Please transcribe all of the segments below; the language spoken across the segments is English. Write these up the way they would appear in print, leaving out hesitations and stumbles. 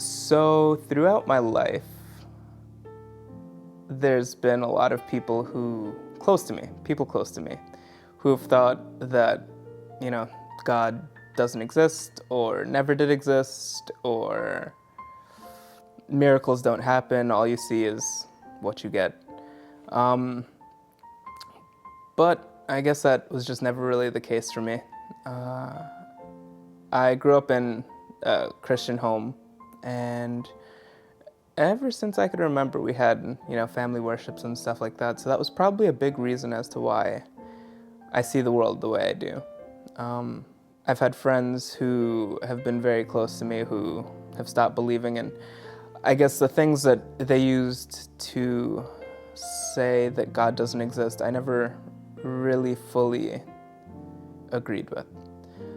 So throughout my life, there's been a lot of people people close to me, who have thought that, you know, God doesn't exist or never did exist or miracles don't happen. All you see is what you get. But I guess that was just never really the case for me. I grew up in a Christian home, and ever since I could remember, we had, family worships and stuff like that. So that was probably a big reason as to why I see the world the way I do. I've had friends who have been very close to me who have stopped believing, and I guess the things that they used to say that God doesn't exist, I never really fully agreed with.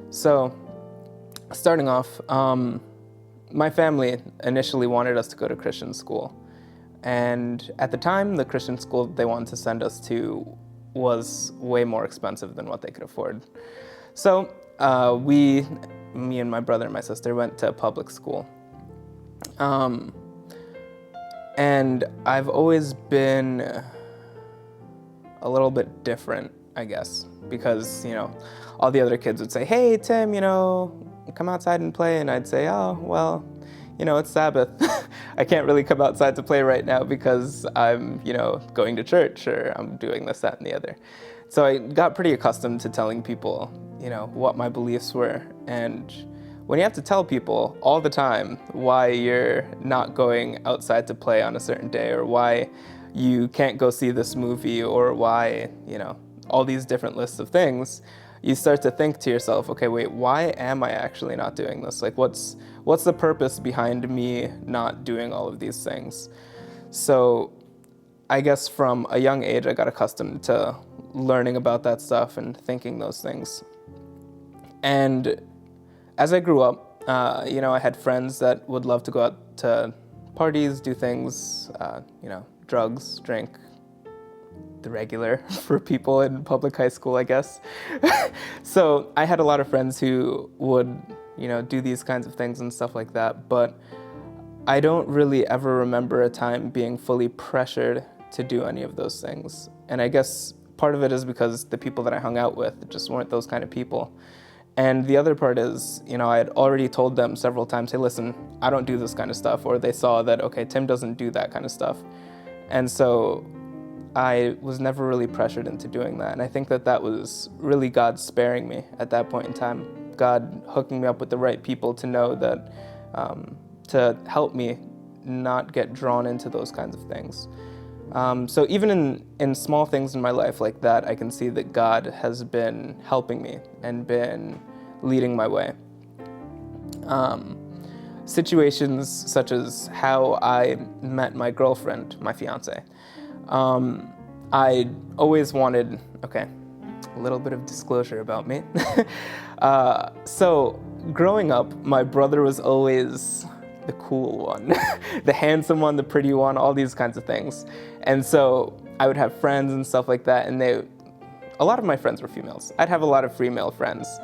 So, starting off, my family initially wanted us to go to Christian school. And at the time, the Christian school they wanted to send us to was way more expensive than what they could afford. So me and my brother and my sister went to public school. And I've always been a little bit different, I guess, because, all the other kids would say, "Hey, Tim, come outside and play." And I'd say, "Oh, well, it's Sabbath. I can't really come outside to play right now because I'm, going to church or I'm doing this, that, and the other." So I got pretty accustomed to telling people, what my beliefs were. And when you have to tell people all the time why you're not going outside to play on a certain day, or why you can't go see this movie, or why, all these different lists of things, you start to think to yourself, okay, wait, why am I actually not doing this? Like, what's the purpose behind me not doing all of these things? So I guess from a young age, I got accustomed to learning about that stuff and thinking those things. And as I grew up, I had friends that would love to go out to parties, do things, drugs, drink, the regular for people in public high school, I guess. So I had a lot of friends who would, do these kinds of things and stuff like that, but I don't really ever remember a time being fully pressured to do any of those things. And I guess part of it is because the people that I hung out with just weren't those kind of people. And the other part is, I had already told them several times, "Hey, listen, I don't do this kind of stuff." Or they saw that, okay, Tim doesn't do that kind of stuff. And so I was never really pressured into doing that. And I think that was really God sparing me at that point in time. God hooking me up with the right people to know that, to help me not get drawn into those kinds of things. So even in small things in my life like that, I can see that God has been helping me and been leading my way. Situations such as how I met my girlfriend, my fiance. I always wanted, a little bit of disclosure about me. So growing up, my brother was always the cool one, the handsome one, the pretty one, all these kinds of things. And so I would have friends and stuff like that, and a lot of my friends were females. I'd have a lot of female friends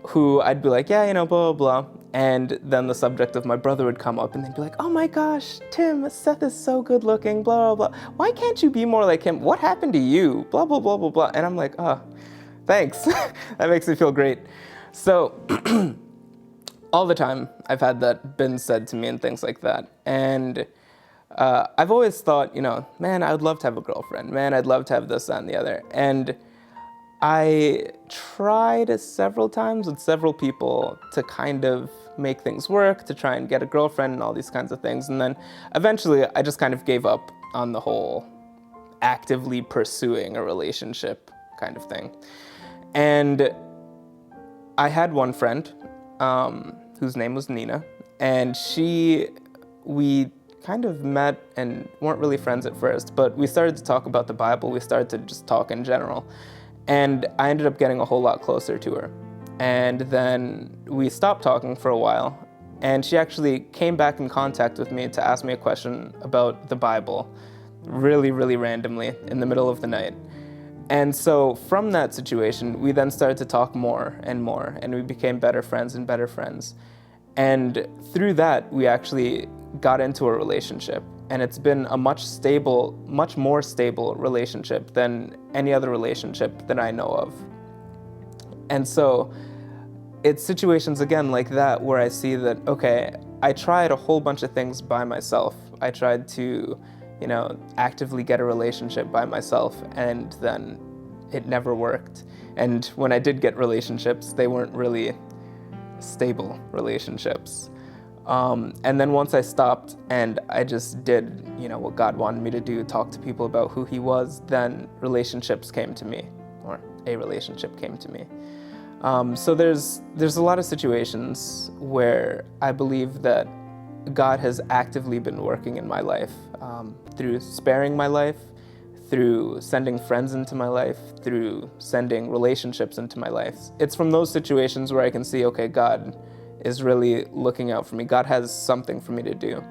who I'd be like, yeah, blah, blah, blah. And then the subject of my brother would come up, and they'd be like, "Oh my gosh, Tim, Seth is so good looking, blah, blah, blah. Why can't you be more like him? What happened to you? Blah, blah, blah, blah, blah." And I'm like, "Oh, thanks." That makes me feel great. So all the time I've had that been said to me and things like that. And I've always thought, man, I would love to have a girlfriend. Man, I'd love to have this, that, and the other. And I tried several times with several people to kind of make things work, to try and get a girlfriend and all these kinds of things. And then eventually I just kind of gave up on the whole actively pursuing a relationship kind of thing. And I had one friend whose name was Nina, and we kind of met and weren't really friends at first, but we started to talk about the Bible. We started to just talk in general. And I ended up getting a whole lot closer to her. And then we stopped talking for a while, and she actually came back in contact with me to ask me a question about the Bible, really, really randomly in the middle of the night. And so from that situation, we then started to talk more and more, and we became better friends and better friends. And through that, we actually got into a relationship. And it's been a much more stable relationship than any other relationship that I know of. And so it's situations again like that where I see that, okay, I tried a whole bunch of things by myself. I tried to, actively get a relationship by myself, and then it never worked. And when I did get relationships, they weren't really stable relationships. And then once I stopped and I just did, what God wanted me to do, talk to people about who He was, then relationships came to me, or a relationship came to me. So there's a lot of situations where I believe that God has actively been working in my life, through sparing my life, through sending friends into my life, through sending relationships into my life. It's from those situations where I can see, okay, God is really looking out for me. God has something for me to do.